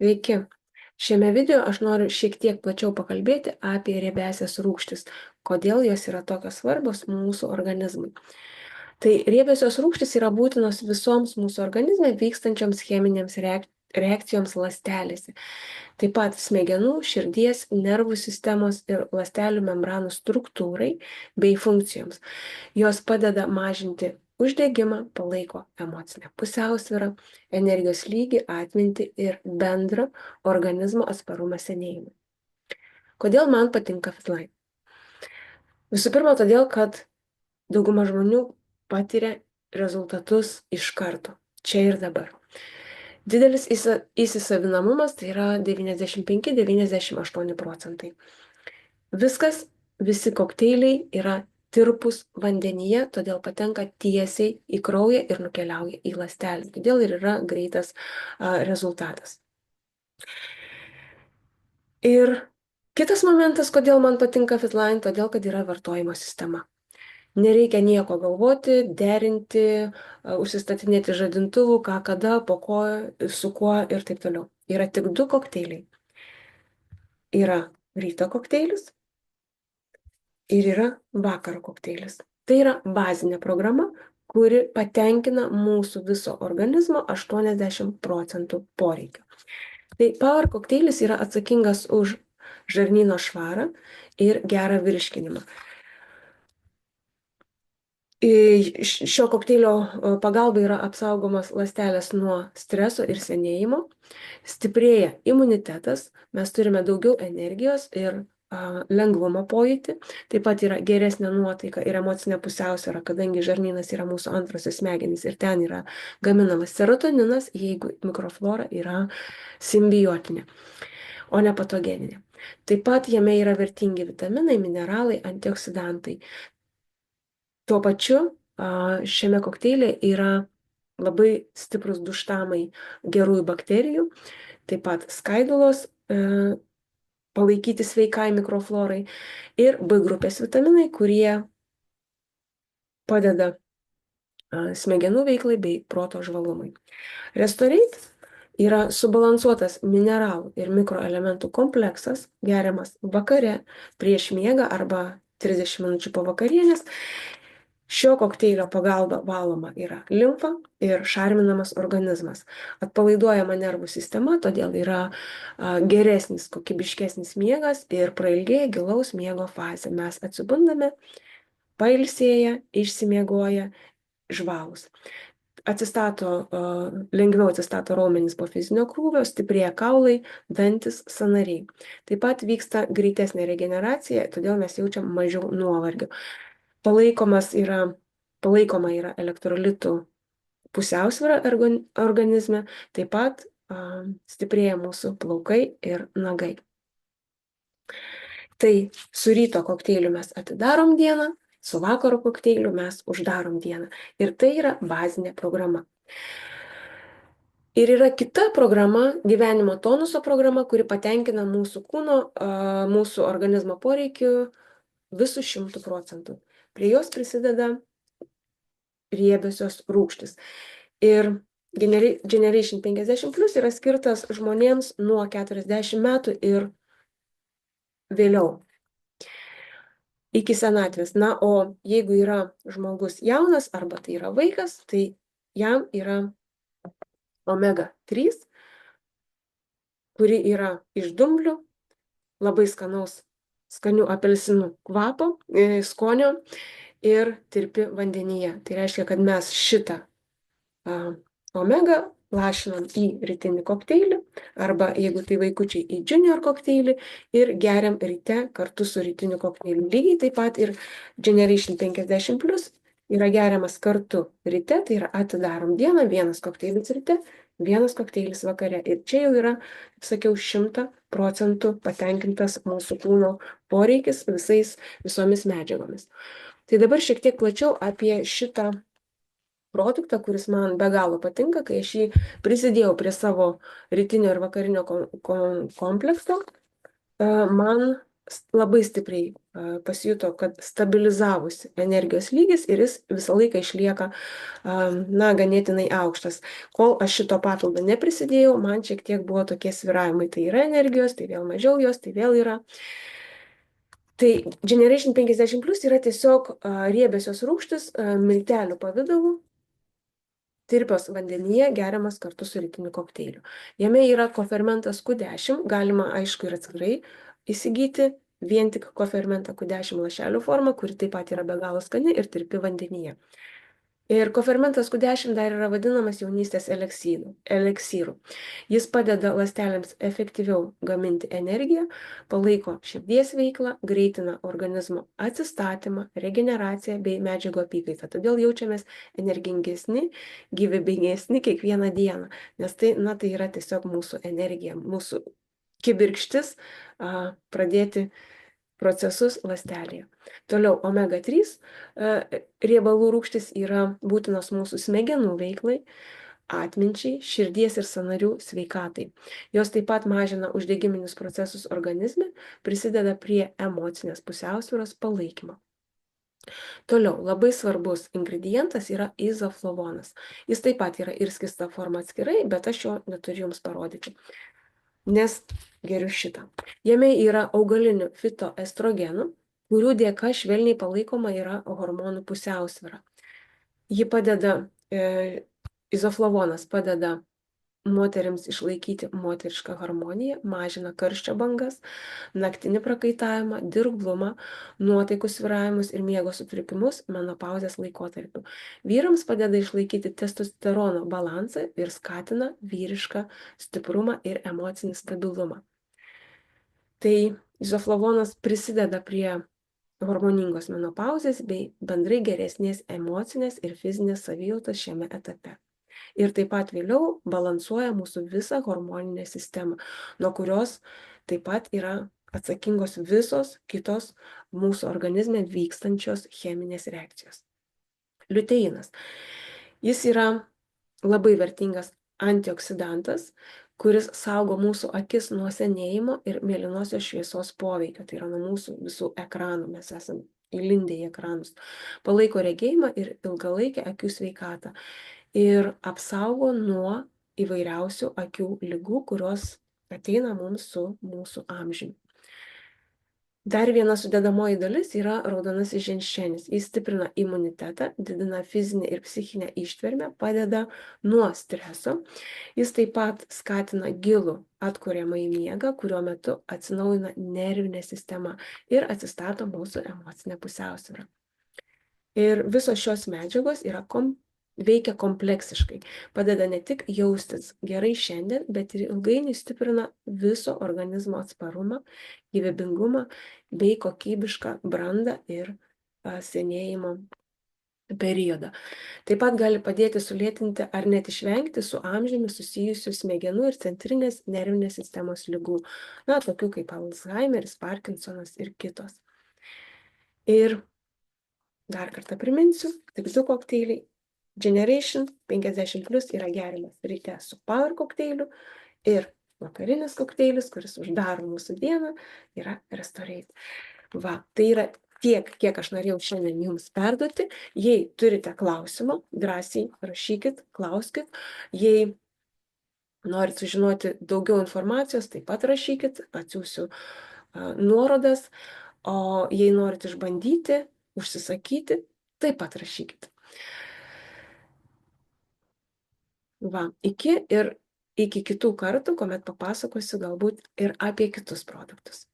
Sveiki. Šiame video aš noriu šiek tiek plačiau pakalbėti apie riebiąsias rūgštis, kodėl jos yra tokios svarbios mūsų organizmui. Tai riebiosios rūgštys yra būtinos visoms mūsų organizme vykstančioms cheminėms reakcijoms ląstelėse. Taip pat smegenų, širdies, nervų sistemos ir ląstelių membranų struktūrai bei funkcijoms. Jos padeda mažinti uždegimą, palaiko emocinę pusiausvyrą, energijos lygį, atmintį ir bendrą organizmo atsparumą senėjimui. Kodėl man patinka Fitline? Visų pirma, todėl, kad dauguma žmonių patiria rezultatus iš karto, čia ir dabar. Didelis įsisavinamumas tai yra 95–98 procentai. Visi kokteiliai yra tirpus vandenyje, todėl patenka tiesiai į kraują ir nukeliauja į ląstelę. Todėl ir yra greitas rezultatas. Ir kitas momentas, kodėl man patinka Fitline, todėl, kad yra vartojimo sistema. Nereikia nieko galvoti, derinti, užsistatinėti žadintuvų, ką kada, po ko, su kuo ir taip toliau. Yra tik 2 kokteiliai. Yra ryto kokteilis ir yra vakaro kokteilis. Tai yra bazinė programa, kuri patenkina mūsų viso organizmo 80 procentų poreikio. Tai Power kokteilis yra atsakingas už žarnyno švarą ir gerą virškinimą. Šio kokteilio pagalba yra apsaugomas ląstelės nuo streso ir senėjimo, stiprėja imunitetas, mes turime daugiau energijos ir lengvumo pojūtį, taip pat yra geresnė nuotaika ir emocinė pusiausvyrą, kadangi žarnynas yra mūsų antrosios smegenys ir ten yra gaminamas serotoninas, jeigu mikroflora yra simbiotinė, o ne patogeninė. Taip pat jame yra vertingi vitaminai, mineralai, antioksidantai. Tuo pačiu šiame kokteilė yra labai stiprus duštamai gerųjų bakterijų, taip pat skaidulos palaikyti sveikai mikroflorai ir B grupės vitaminai, kurie padeda smegenų veiklai bei proto žvalumui. Restorate yra subalansuotas mineralų ir mikroelementų kompleksas, geriamas vakare prieš miegą arba 30 minučių po vakarienės. Šio kokteilio pagalba valoma yra limfa ir šarminamas organizmas. Atpalaiduojama nervų sistema, todėl yra geresnis, kokybiškesnis miegas ir prailgėja gilaus miego fazė. Mes atsibundame, pailsėję, išsimiegoję, žvalūs. Lengviau atsistato raumenys po fizinio krūvio, stiprėja kaulai, dantis, sąnariai. Taip pat vyksta greitesnė regeneracija, todėl mes jaučiam mažiau nuovargio. Palaikoma yra elektrolitų pusiausvyra organizme, taip pat stiprėja mūsų plaukai ir nagai. Tai su ryto kokteiliu mes atidarom dieną, su vakaro kokteiliu mes uždarom dieną. Ir tai yra bazinė programa. Ir yra kita programa, gyvenimo tonuso programa, kuri patenkina mūsų kūno, mūsų organizmo poreikių visų 100 procentų. Prie jos prisideda riebiosios rūgštys. Ir Generation 50+ yra skirtas žmonėms nuo 40 metų ir vėliau, iki senatvės. Na, o jeigu yra žmogus jaunas arba tai yra vaikas, tai jam yra omega-3, kuri yra iš dumblių, labai skanių apelsinų kvapo, skonio ir tirpi vandenyje. Tai reiškia, kad mes šitą omega lašinam į rytinį kokteilį arba, jeigu tai vaikučiai, į junior kokteilį ir geriam ryte kartu su rytiniu kokteiliu. Lygiai taip pat ir Generation 50+ yra geriamas kartu ryte, tai yra atidarom dieną, 1 kokteilis ryte, 1 kokteilis vakare. Ir čia jau yra, kaip sakiau, 100 procentų patenkintas mūsų kūno poreikis visomis medžiagomis. Tai dabar šiek tiek plačiau apie šitą produktą, kuris man be galo patinka, kai aš jį prisidėjau prie savo rytinio ir vakarinio komplekso. Man labai stipriai pasijuto, kad stabilizavosi energijos lygis ir jis visą laiką išlieka, na, ganėtinai aukštas. Kol aš šito papildo neprisidėjau, man šiek tiek buvo tokie svyravimai. Tai yra energijos, tai vėl mažiau jos, tai vėl yra. Tai Generation 50 Plus yra tiesiog riebiosios rūgštys miltelių pavidalu, tirpios vandenyje, geriamas kartu su rytiniu kokteiliu. Jame yra kofermentas Q10, galima aišku ir atskirai įsigyti vien tik kofermentą Q10 lašelių formą, kuri taip pat yra be galo skani ir tirpi vandenyje. Ir kofermentas Q10 dar yra vadinamas jaunystės eleksyru. Jis padeda ląstelėms efektyviau gaminti energiją, palaiko širdies veiklą, greitina organizmo atsistatymą, regeneraciją bei medžiagų apykaitą. Todėl jaučiamės energingesni, gyvybingesni kiekvieną dieną, nes tai, na, tai yra tiesiog mūsų energija, mūsų kibirkštis pradėti procesus ląstelėje. Toliau, omega 3 riebalų rūgštys yra būtinos mūsų smegenų veiklai, atminčiai, širdies ir sąnarių sveikatai. Jos taip pat mažina uždegiminius procesus organizme, prisideda prie emocinės pusiausvyros palaikymo. Toliau, labai svarbus ingredientas yra izoflavonas. Jis taip pat yra ir skista forma atskirai, bet aš jo neturiu jums parodyti, nes geriu šitą. Jame yra augalinių fitoestrogenų, kurių dėka švelniai palaikoma yra hormonų pusiausvyra. Ji padeda, izoflavonas padeda moteriams išlaikyti moterišką harmoniją, mažina karščio bangas, naktinį prakaitavimą, dirglumą, nuotaikų svyravimus ir miego sutrikimus menopauzės laikotarpiu. Vyrams padeda išlaikyti testosterono balansą ir skatina vyrišką stiprumą ir emocinį stabilumą. Tai izoflavonas prisideda prie hormoningos menopauzės bei bendrai geresnės emocinės ir fizinės savijautos šiame etape. Ir taip pat vėliau balansuoja mūsų visą hormoninę sistemą, nuo kurios taip pat yra atsakingos visos kitos mūsų organizme vykstančios cheminės reakcijos. Liuteinas. Jis yra labai vertingas antioksidantas, kuris saugo mūsų akis nuo senėjimo ir mėlynosios šviesos poveikio, tai yra nuo mūsų visų ekranų, mes esame įlindę į ekranus, palaiko regėjimą ir ilgalaikę akių sveikatą ir apsaugo nuo įvairiausių akių ligų, kurios ateina mums su mūsų amžiumi. Dar viena sudedamoji dalis yra raudonasis ženšenis. Jis stiprina imunitetą, didina fizinę ir psichinę ištvermę, padeda nuo streso. Jis taip pat skatina gilų atkuriamąjį miegą, kurio metu atsinaujina nervinė sistema ir atsistato mūsų emocinė pusiausvyra. Ir visos šios medžiagos veikia kompleksiškai, padeda ne tik jaustis gerai šiandien, bet ir ilgainiui stiprina viso organizmo atsparumą, gyvybingumą bei kokybišką brandą ir senėjimo periodą. Taip pat gali padėti sulėtinti ar net išvengti su amžiumi susijusių smegenų ir centrinės nervinės sistemos ligų, na, tokių kaip Alzheimeris, Parkinsonas ir kitos. Ir dar kartą priminsiu, tik 2 kokteiliai. Generation 50 Plus yra geriamas ryte su Power kokteiliu ir vakarinis kokteilis, kuris uždaro mūsų dieną, yra Restorate. Va, tai yra tiek, kiek aš norėjau šiandien jums perduoti. Jei turite klausimą, drąsiai rašykit, klauskit. Jei norit sužinoti daugiau informacijos, taip pat rašykit, atsiųsiu nuorodas. O jei norit išbandyti, užsisakyti, taip pat rašykit. Va, iki kitų kartų, kuomet papasakosiu galbūt ir apie kitus produktus.